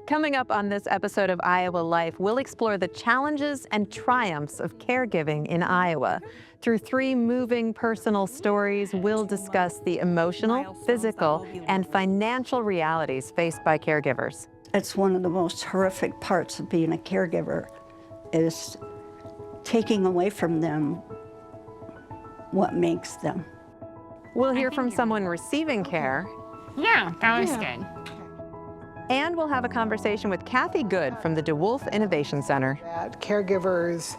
Coming up on this episode of Iowa Life, we'll explore the challenges and triumphs of caregiving in Iowa. Through 3 moving personal stories, we'll discuss the emotional, physical, and financial realities faced by caregivers. It's one of the most horrific parts of being a caregiver, is taking away from them what makes them. We'll hear from someone receiving care. Yeah, that was good. And we'll have a conversation with Kathy Good from the DeWolf Innovation Center. That caregivers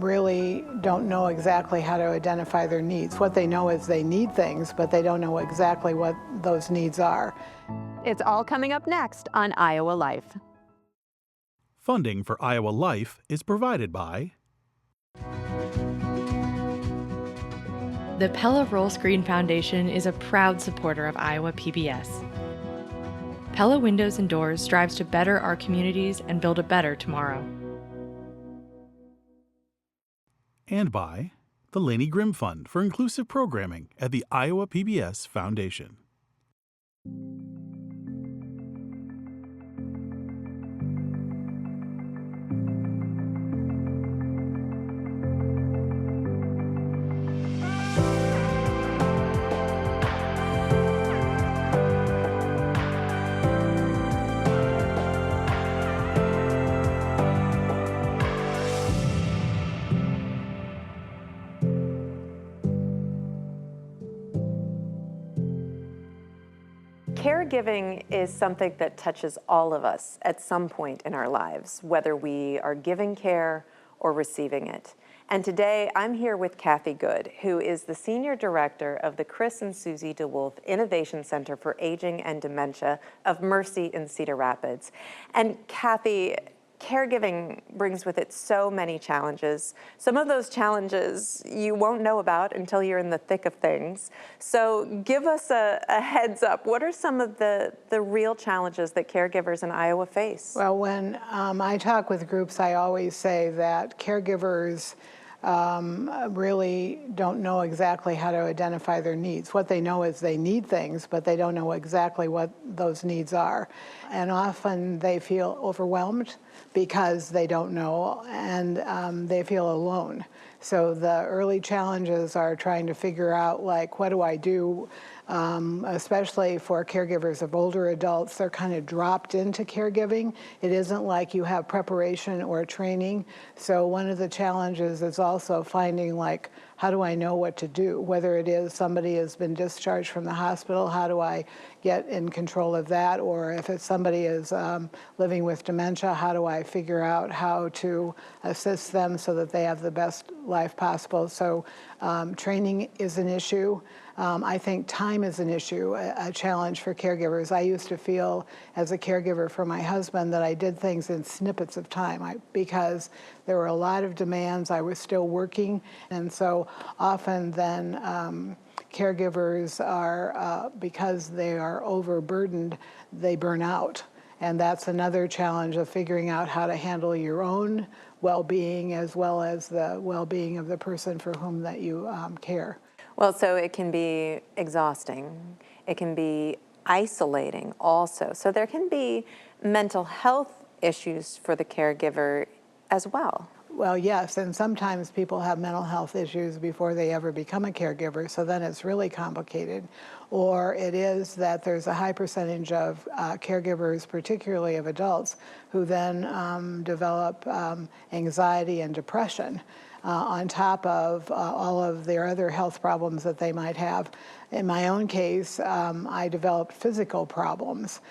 really don't know exactly how to identify their needs. What they know is they need things, but they don't know exactly what those needs are. It's all coming up next on Iowa Life. Funding for Iowa Life is provided by The Pella Roll Screen Foundation is a proud supporter of Iowa PBS. Pella Windows and Doors strives to better our communities and build a better tomorrow. and by the Laney Grimm Fund for Inclusive Programming at the Iowa PBS Foundation. Caregiving is something that touches all of us at some point in our lives, whether we are giving care or receiving it. And today I'm here with Kathy Good, who is the Senior Director of the Chris and Susie DeWolf Innovation Center for Aging and Dementia of Mercy in Cedar Rapids. And Kathy, caregiving brings with it so many challenges. Some of those challenges you won't know about until you're in the thick of things. So give us a heads up. What are some of the real challenges that caregivers in Iowa face? Well, when I talk with groups, I always say that caregivers really don't know exactly how to identify their needs. What they know is they need things, but they don't know exactly what those needs are. And often they feel overwhelmed because they don't know, and they feel alone. So the early challenges are trying to figure out, like, what do I do? Especially for caregivers of older adults, they're kind of dropped into caregiving. It isn't like you have preparation or training. So one of the challenges is also finding, like, how do I know what to do? Whether it is somebody has been discharged from the hospital, how do I get in control of that? Or if it's somebody is living with dementia, how do I figure out how to assist them so that they have the best life possible? So training is an issue. I think time is an issue, a challenge for caregivers. I used to feel as a caregiver for my husband that I did things in snippets of time because there were a lot of demands. I was still working, and so often then caregivers are, because they are overburdened, they burn out. And that's another challenge of figuring out how to handle your own well-being as well as the well-being of the person for whom that you care. Well, so it can be exhausting. It can be isolating also. So there can be mental health issues for the caregiver as well. Well, yes, and sometimes people have mental health issues before they ever become a caregiver, so then it's really complicated. Or it is that there's a high percentage of caregivers, particularly of adults, who then develop anxiety and depression on top of all of their other health problems that they might have. In my own case, I developed physical problems.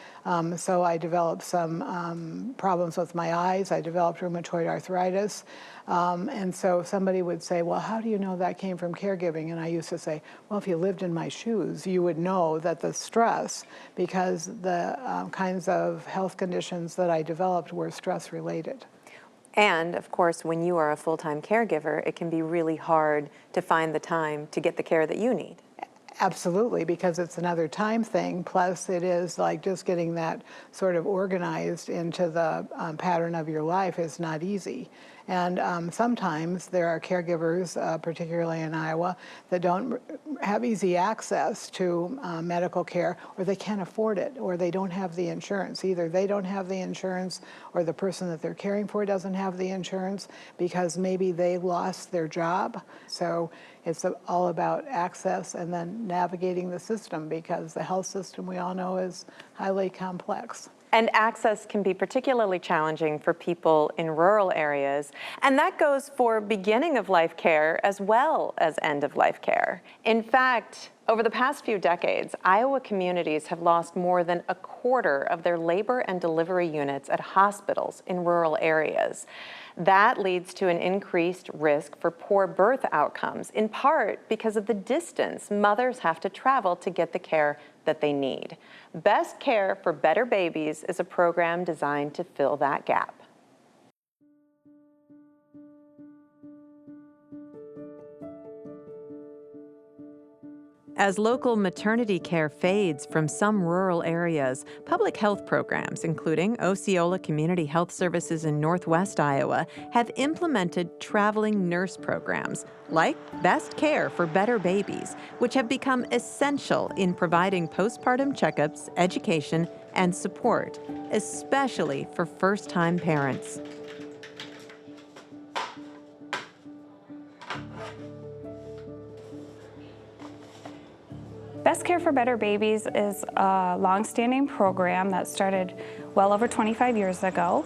So I developed some problems with my eyes. I developed rheumatoid arthritis. And so somebody would say, well, how do you know that came from caregiving? And I used to say, well, if you lived in my shoes, you would know that the stress, because the kinds of health conditions that I developed were stress related. And of course, when you are a full-time caregiver, it can be really hard to find the time to get the care that you need. Absolutely, because it's another time thing, plus it is like just getting that sort of organized into the pattern of your life is not easy. And sometimes there are caregivers, particularly in Iowa, that don't have easy access to medical care, or they can't afford it, or they don't have the insurance. Either they don't have the insurance, or the person that they're caring for doesn't have the insurance because maybe they lost their job. So it's all about access and then navigating the system, because the health system, we all know, is highly complex. And access can be particularly challenging for people in rural areas, and that goes for beginning of life care as well as end of life care. In fact, over the past few decades, Iowa communities have lost more than a quarter of their labor and delivery units at hospitals in rural areas. That leads to an increased risk for poor birth outcomes, in part because of the distance mothers have to travel to get the care that they need. Best Care for Better Babies is a program designed to fill that gap. As local maternity care fades from some rural areas, public health programs, including Osceola Community Health Services in Northwest Iowa, have implemented traveling nurse programs like Best Care for Better Babies, which have become essential in providing postpartum checkups, education, and support, especially for first-time parents. Best Care for Better Babies is a long-standing program that started well over 25 years ago.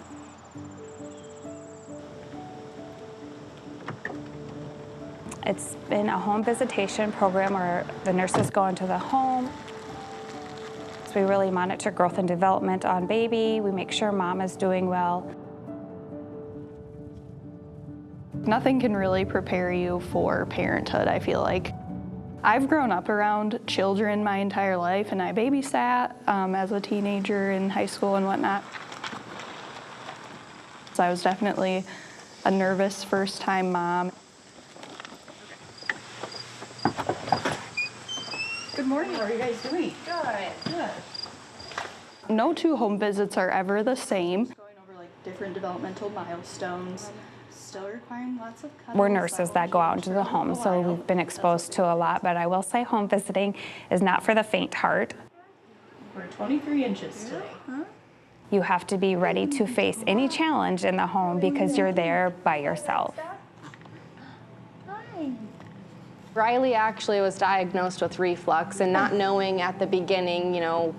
It's been a home visitation program where the nurses go into the home. So we really monitor growth and development on baby. We make sure mom is doing well. Nothing can really prepare you for parenthood, I feel like. I've grown up around children my entire life, and I babysat as a teenager in high school and whatnot. So I was definitely a nervous first-time mom. Good morning. How are you guys doing? Good. Good. No two home visits are ever the same. Going over like different developmental milestones. Still requiring lots of cuddles. We're nurses that go out into the home, so we've been exposed to a lot, but I will say home visiting is not for the faint heart. We're 23 inches today. You have to be ready to face any challenge in the home because you're there by yourself. Riley actually was diagnosed with reflux, and not knowing at the beginning,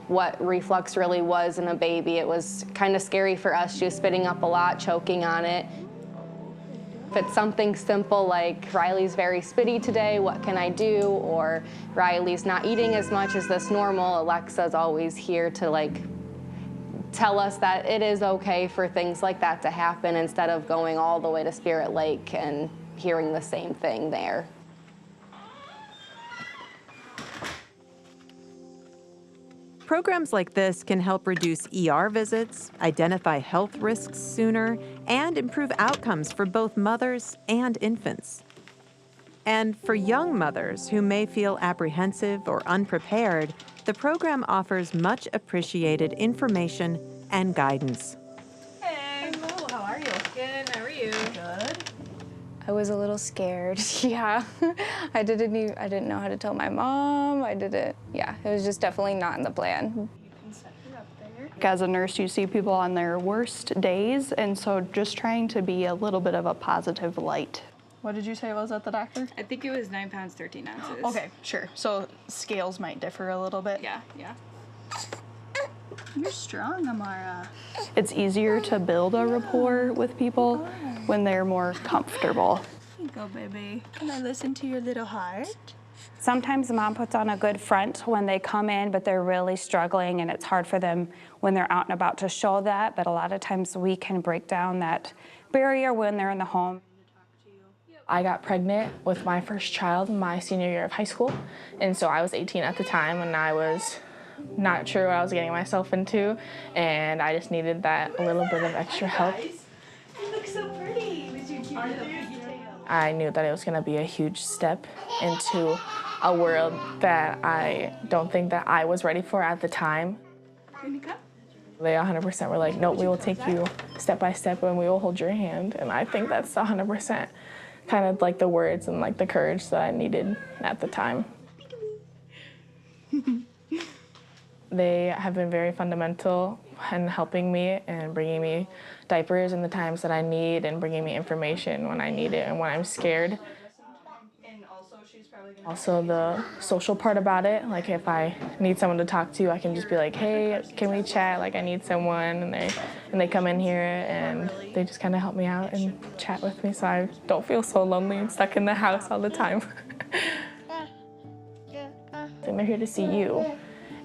what reflux really was in a baby, it was kind of scary for us. She was spitting up a lot, choking on it. If it's something simple like Riley's very spitty today, what can I do? Or Riley's not eating as much as this normal, Alexa's always here to tell us that it is okay for things like that to happen instead of going all the way to Spirit Lake and hearing the same thing there. Programs like this can help reduce ER visits, identify health risks sooner, and improve outcomes for both mothers and infants. And for young mothers who may feel apprehensive or unprepared, the program offers much appreciated information and guidance. Hey. Hello, how are you? Good, how are you? Good. I was a little scared, yeah. I didn't know how to tell my mom. It was just definitely not in the plan. You can set her up there. As a nurse, you see people on their worst days, and so just trying to be a little bit of a positive light. What did you say was at the doctor? I think it was 9 pounds, 13 ounces. Okay, sure. So scales might differ a little bit. Yeah. You're strong, Amara. It's easier to build a rapport with people when they're more comfortable. Here you go, baby. Can I listen to your little heart? Sometimes mom puts on a good front when they come in, but they're really struggling, and it's hard for them when they're out and about to show that, but a lot of times we can break down that barrier when they're in the home. I got pregnant with my first child my senior year of high school, and so I was 18 at the time, and I was not sure what I was getting myself into, and I just needed that little bit of extra help. You look so pretty with your cute little pigtail. I knew that it was going to be a huge step into a world that I don't think that I was ready for at the time. Can you come? They 100% were like, no, we will take you step by step and we will hold your hand. And I think that's 100% kind of like the words and like the courage that I needed at the time. They have been very fundamental in helping me and bringing me diapers in the times that I need and bringing me information when I need it and when I'm scared. Also the social part about it, like if I need someone to talk to, I can just be like, hey, can we chat? Like I need someone, and they come in here and they just kind of help me out and chat with me so I don't feel so lonely and stuck in the house all the time. And they're here to see you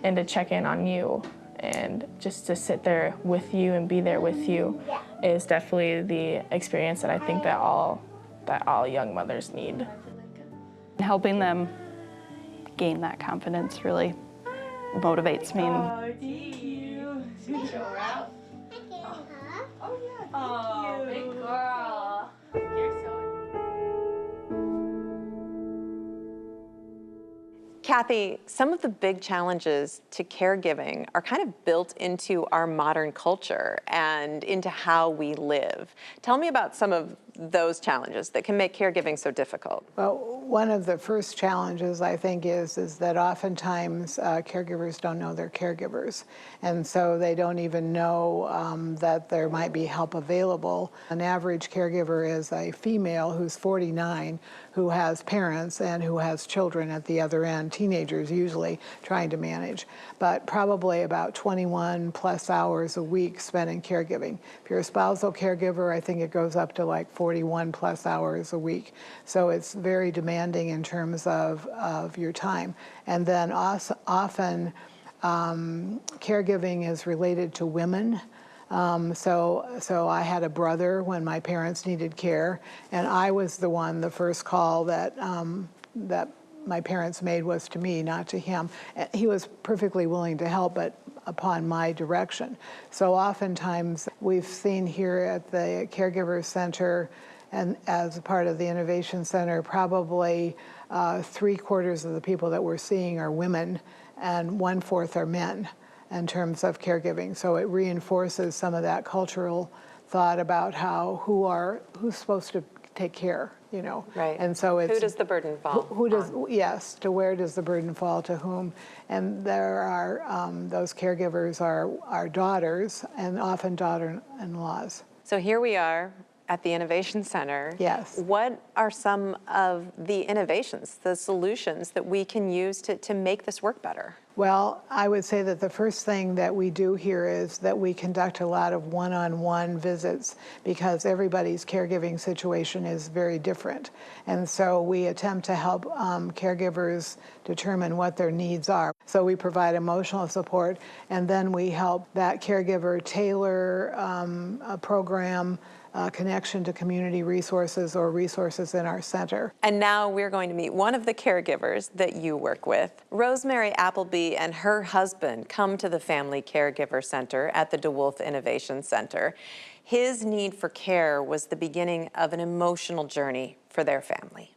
and to check in on you, and just to sit there with you and be there with you is definitely the experience that I think that all young mothers need. Helping them gain that confidence really motivates me. Oh, thank you. Oh, big girl. You're so... Kathy, some of the big challenges to caregiving are kind of built into our modern culture and into how we live. Tell me about some of those challenges that can make caregiving so difficult. Well, one of the first challenges, I think, is that oftentimes caregivers don't know they're caregivers, and so they don't even know that there might be help available. An average caregiver is a female who's 49, who has parents and who has children at the other end, teenagers usually, trying to manage, but probably about 21 plus hours a week spent in caregiving. If you're a spousal caregiver, I think it goes up to like 41 plus hours a week. So it's very demanding in terms of your time. And then often caregiving is related to women. So I had a brother when my parents needed care, and I was the first call that my parents made was to me, not to him. He was perfectly willing to help, but upon my direction. So oftentimes we've seen here at the Caregiver Center and as a part of the Innovation Center, probably 3/4 of the people that we're seeing are women and 1/4 are men in terms of caregiving. So it reinforces some of that cultural thought about who's supposed to take care, you know. Right. And so it's who does the burden fall on? Yes, to where does the burden fall to whom? And there are those caregivers are daughters and often daughter-in-laws. So here we are at the Innovation Center. Yes. What are some of the innovations, the solutions that we can use to make this work better? Well, I would say that the first thing that we do here is that we conduct a lot of one-on-one visits because everybody's caregiving situation is very different. And so we attempt to help caregivers determine what their needs are. So we provide emotional support, and then we help that caregiver tailor a program, connection to community resources or resources in our center. And now we're going to meet one of the caregivers that you work with. Rosemary Appleby and her husband come to the Family Caregiver Center at the DeWolf Innovation Center. His need for care was the beginning of an emotional journey for their family.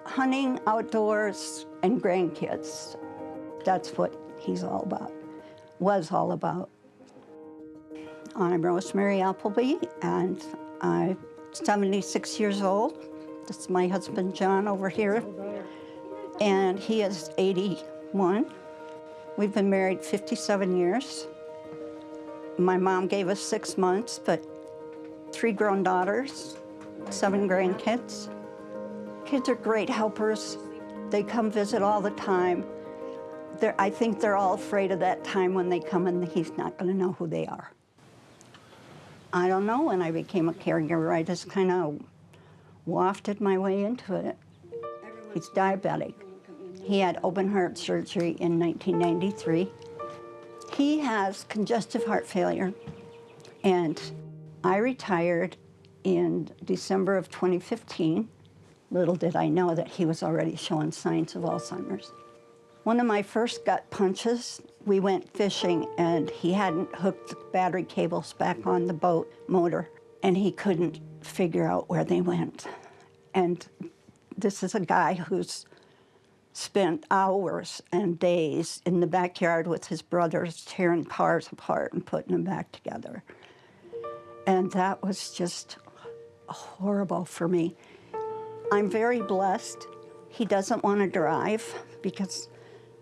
Hunting, outdoors, and grandkids. That's what he's all about, was all about. I'm Rosemary Appleby, and I'm 76 years old. This is my husband, John, over here, and he is 81. We've been married 57 years. My mom gave us 6 months, but 3 grown daughters, 7 grandkids. Kids are great helpers. They come visit all the time. I think they're all afraid of that time when they come and he's not going to know who they are. I don't know when I became a caregiver. I just kind of wafted my way into it. He's diabetic. He had open heart surgery in 1993. He has congestive heart failure, and I retired in December of 2015. Little did I know that he was already showing signs of Alzheimer's. One of my first gut punches, we went fishing and he hadn't hooked the battery cables back on the boat motor and he couldn't figure out where they went. And this is a guy who's spent hours and days in the backyard with his brothers tearing cars apart and putting them back together. And that was just horrible for me. I'm very blessed. He doesn't want to drive because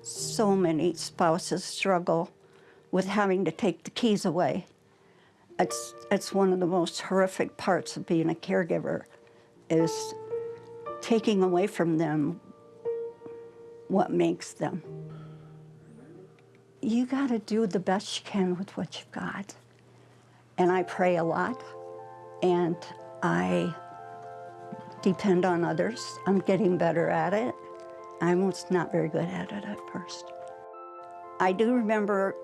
so many spouses struggle with having to take the keys away. It's one of the most horrific parts of being a caregiver, is taking away from them what makes them. You got to do the best you can with what you've got. And I pray a lot, and I depend on others. I'm getting better at it. I was not very good at it at first. I do remember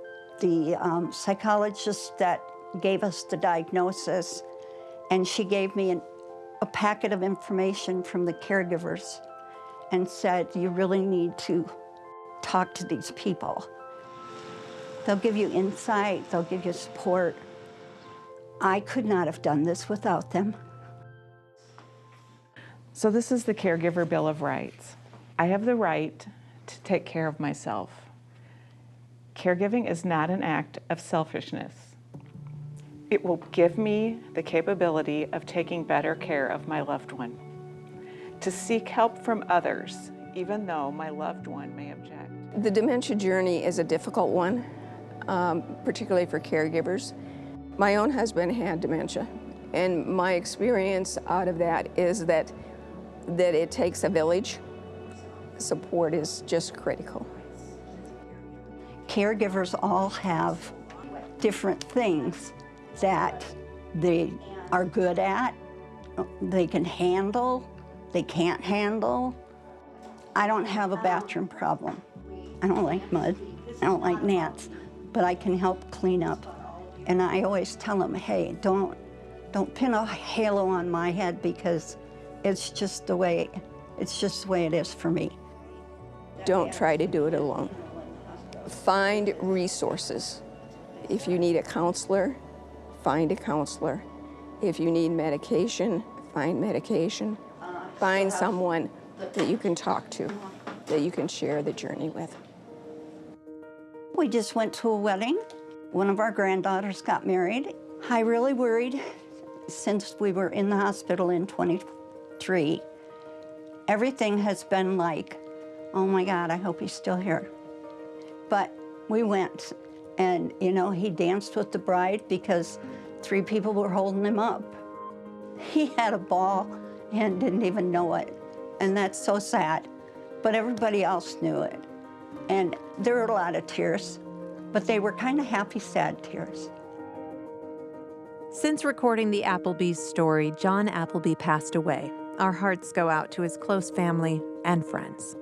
the psychologist that gave us the diagnosis, and she gave me a packet of information from the caregivers and said, you really need to talk to these people. They'll give you insight, they'll give you support. I could not have done this without them. So this is the Caregiver Bill of Rights. I have the right to take care of myself. Caregiving is not an act of selfishness. It will give me the capability of taking better care of my loved one, to seek help from others, even though my loved one may object. The dementia journey is a difficult one, particularly for caregivers. My own husband had dementia, and my experience out of that is that it takes a village. Support is just critical. Caregivers all have different things that they are good at, they can handle, they can't handle. I don't have a bathroom problem. I don't like mud, I don't like gnats, but I can help clean up. And I always tell them, hey, don't pin a halo on my head, because it's just the way it is for me. Don't try to do it alone. Find resources. If you need a counselor, find a counselor. If you need medication, find medication. Find someone that you can talk to, that you can share the journey with. We just went to a wedding. One of our granddaughters got married. I really worried since we were in the hospital in 23. Everything has been like, oh my God, I hope he's still here. But we went, and he danced with the bride because 3 people were holding him up. He had a ball and didn't even know it. And that's so sad. But everybody else knew it. And there were a lot of tears, but they were kind of happy, sad tears. Since recording the Applebys story, John Appleby passed away. Our hearts go out to his close family and friends.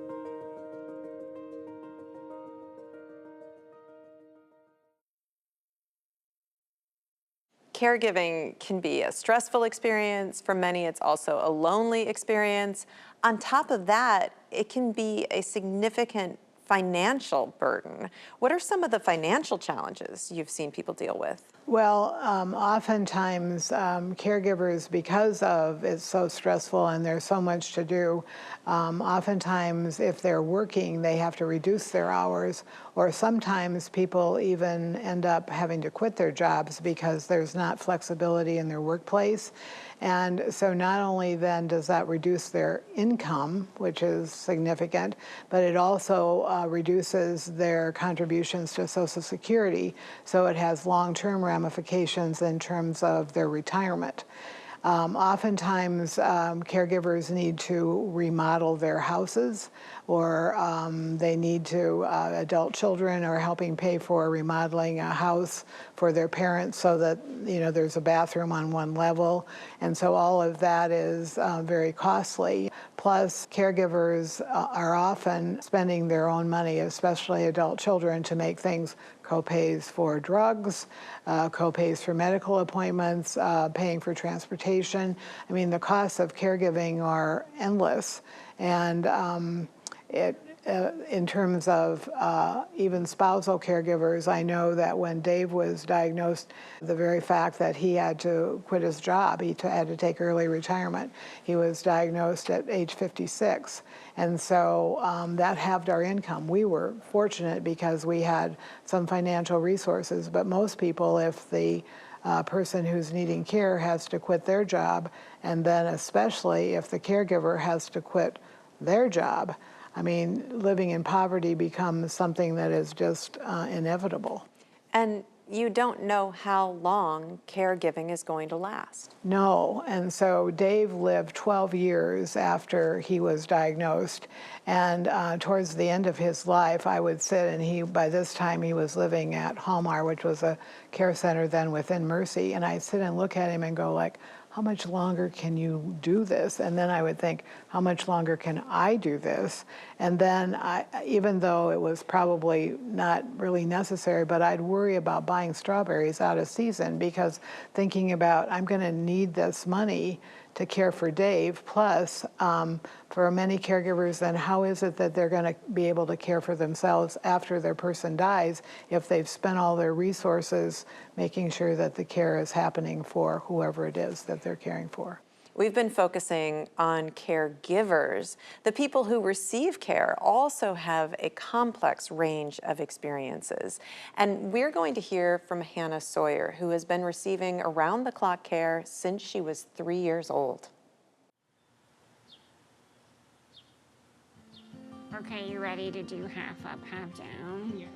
Caregiving can be a stressful experience. For many, it's also a lonely experience. On top of that, it can be a significant financial burden. What are some of the financial challenges you've seen people deal with? Well, oftentimes caregivers, because of it's so stressful and there's so much to do, oftentimes if they're working, they have to reduce their hours, or sometimes people even end up having to quit their jobs because there's not flexibility in their workplace. And so not only then does that reduce their income, which is significant, but it also reduces their contributions to Social Security. So it has long-term ramifications in terms of their retirement. Oftentimes, caregivers need to remodel their houses, or they need to, adult children are helping pay for remodeling a house for their parents so that, there's a bathroom on one level. And so all of that is very costly. Plus, caregivers are often spending their own money, especially adult children, to make things co-pays for drugs, co-pays for medical appointments, paying for transportation. I mean, the costs of caregiving are endless, and in terms of even spousal caregivers, I know that when Dave was diagnosed, the very fact that he had to quit his job, he had to take early retirement. He was diagnosed at age 56. And so that halved our income. We were fortunate because we had some financial resources, but most people, if the person who's needing care has to quit their job, and then especially if the caregiver has to quit their job, I mean, living in poverty becomes something that is just inevitable. And you don't know how long caregiving is going to last. No, and so Dave lived 12 years after he was diagnosed, and towards the end of his life, I would sit, and by this time he was living at Hallmar, which was a care center then within Mercy, and I'd sit and look at him and go like, how much longer can you do this? And then I would think, how much longer can I do this? And then even though it was probably not really necessary, but I'd worry about buying strawberries out of season because thinking about, I'm gonna need this money to care for Dave, plus for many caregivers, then how is it that they're gonna be able to care for themselves after their person dies if they've spent all their resources making sure that the care is happening for whoever it is that they're caring for? We've been focusing on caregivers. The people who receive care also have a complex range of experiences. And we're going to hear from Hannah Soyer, who has been receiving around-the-clock care since she was 3 years old. Okay, you ready to do half up, half down? Yes.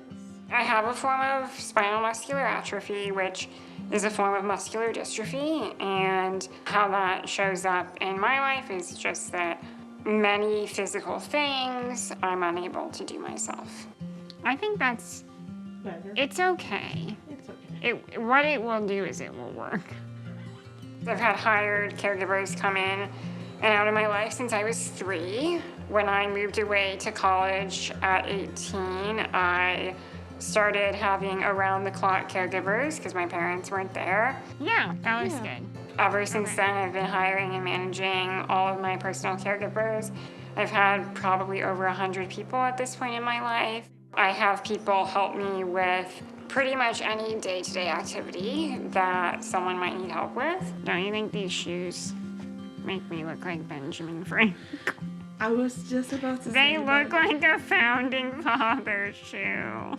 I have a form of spinal muscular atrophy, which is a form of muscular dystrophy, and how that shows up in my life is just that many physical things I'm unable to do myself. I think that's better. It's okay. It's okay. What it will do is it will work. I've had hired caregivers come in and out of my life since I was 3. When I moved away to college at 18, I started having around-the-clock caregivers because my parents weren't there. Yeah, that was good. Ever since then, I've been hiring and managing all of my personal caregivers. I've had probably over 100 people at this point in my life. I have people help me with pretty much any day-to-day activity that someone might need help with. Don't you think these shoes make me look like Benjamin Franklin? I was just about to say they look like a founding father's shoe.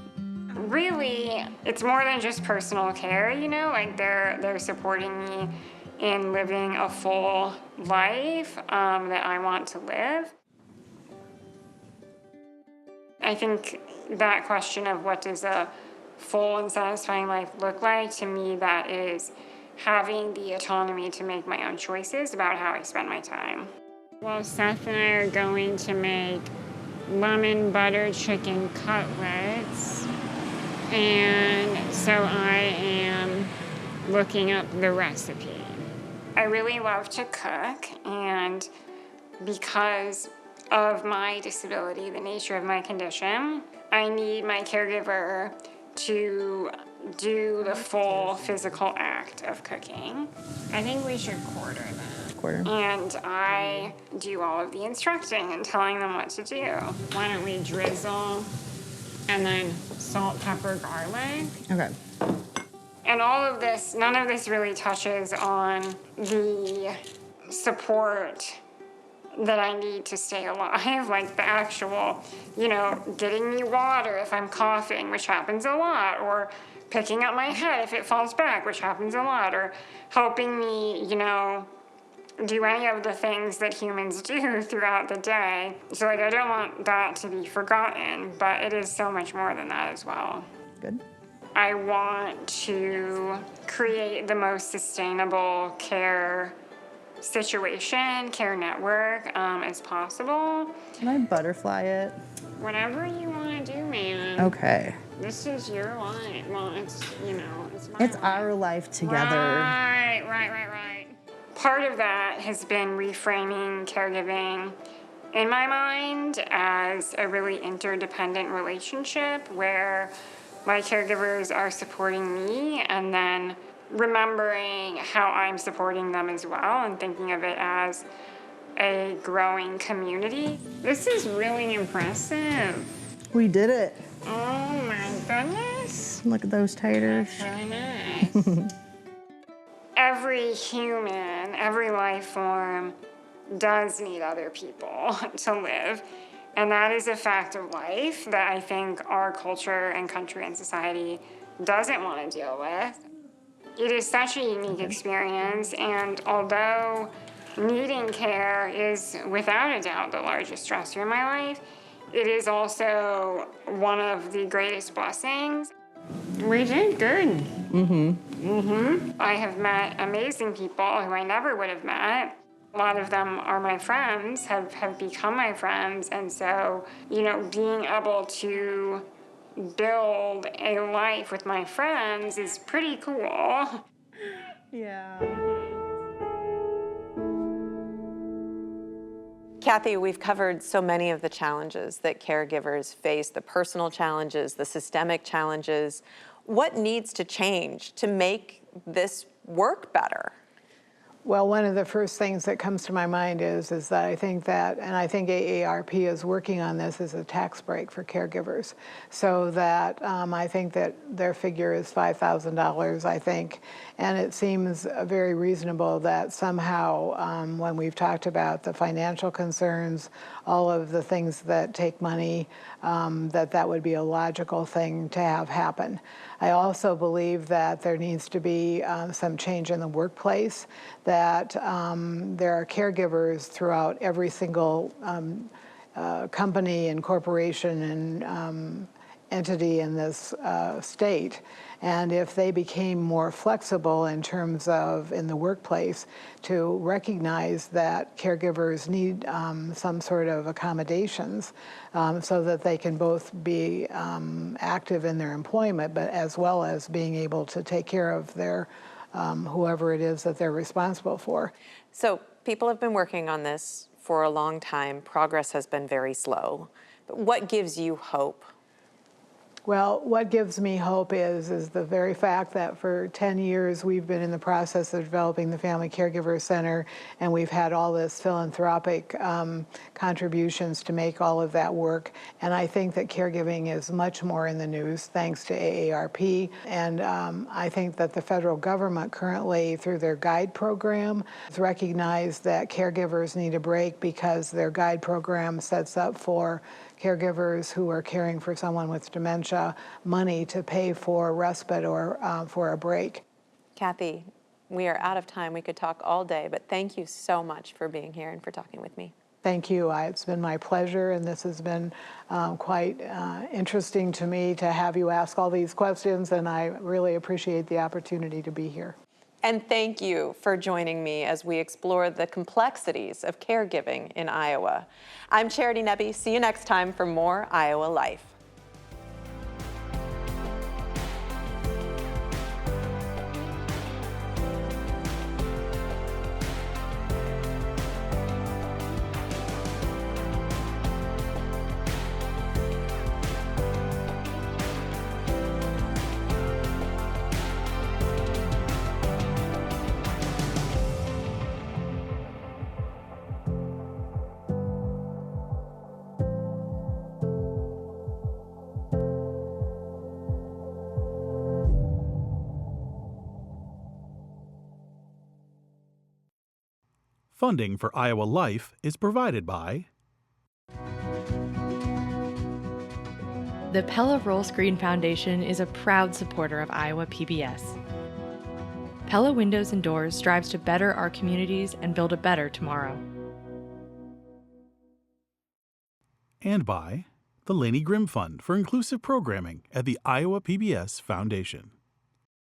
Really, it's more than just personal care, you know, like they're supporting me in living a full life that I want to live. I think that question of what does a full and satisfying life look like, to me that is having the autonomy to make my own choices about how I spend my time. Well, Seth and I are going to make lemon butter chicken cutlets. And so I am looking up the recipe. I really love to cook, and because of my disability, the nature of my condition, I need my caregiver to do the full physical act of cooking. I think we should quarter that. Quarter. And I do all of the instructing and telling them what to do. Why don't we drizzle and then salt, pepper, garlic. Okay. And all of this, none of this really touches on the support that I need to stay alive, like the actual, you know, getting me water if I'm coughing, which happens a lot, or picking up my head if it falls back, which happens a lot, or helping me, you know, do any of the things that humans do throughout the day. So, like, I don't want that to be forgotten, but it is so much more than that as well. Good. I want to create the most sustainable care situation, care network as possible. Can I butterfly it? Whatever you want to do, man. Okay. This is your life. Well, it's, you know, it's my It's life. our life together. Right. Part of that has been reframing caregiving in my mind as a really interdependent relationship where my caregivers are supporting me and then remembering how I'm supporting them as well and thinking of it as a growing community. This is really impressive. We did it. Oh my goodness. Look at those taters. Really nice. Every human, every life form does need other people to live. And that is a fact of life that I think our culture and country and society doesn't want to deal with. It is such a unique experience, and although needing care is without a doubt the largest stressor in my life, it is also one of the greatest blessings. We did good. I have met amazing people who I never would have met. A lot of them are my friends, have become my friends, and so, being able to build a life with my friends is pretty cool. Yeah. Kathy, we've covered so many of the challenges that caregivers face, the personal challenges, the systemic challenges. What needs to change to make this work better? Well, one of the first things that comes to my mind is that I think that, and I think AARP is working on this, is a tax break for caregivers. So that I think that their figure is $5,000, I think. And it seems very reasonable that somehow, when we've talked about the financial concerns, all of the things that take money, that would be a logical thing to have happen. I also believe that there needs to be some change in the workplace, that there are caregivers throughout every single company and corporation and entity in this state. And if they became more flexible in terms of in the workplace to recognize that caregivers need some sort of accommodations so that they can both be active in their employment, but as well as being able to take care of their whoever it is that they're responsible for. So people have been working on this for a long time. Progress has been very slow. But what gives you hope? Well, what gives me hope is the very fact that for 10 years we've been in the process of developing the Family Caregiver Center, and we've had all this philanthropic contributions to make all of that work. And I think that caregiving is much more in the news thanks to AARP. And I think that the federal government currently, through their GUIDE program, has recognized that caregivers need a break because their GUIDE program sets up for caregivers who are caring for someone with dementia money to pay for respite or for a break. Kathy, we are out of time. We could talk all day, but thank you so much for being here and for talking with me. Thank you. It's been my pleasure, and this has been quite interesting to me to have you ask all these questions, and I really appreciate the opportunity to be here. And thank you for joining me as we explore the complexities of caregiving in Iowa. I'm Charity Nebbe. See you next time for more Iowa Life. Funding for Iowa Life is provided by The Pella Roll Screen Foundation is a proud supporter of Iowa PBS. Pella Windows and Doors strives to better our communities and build a better tomorrow. and by the Laney Grimm Fund for Inclusive Programming at the Iowa PBS Foundation.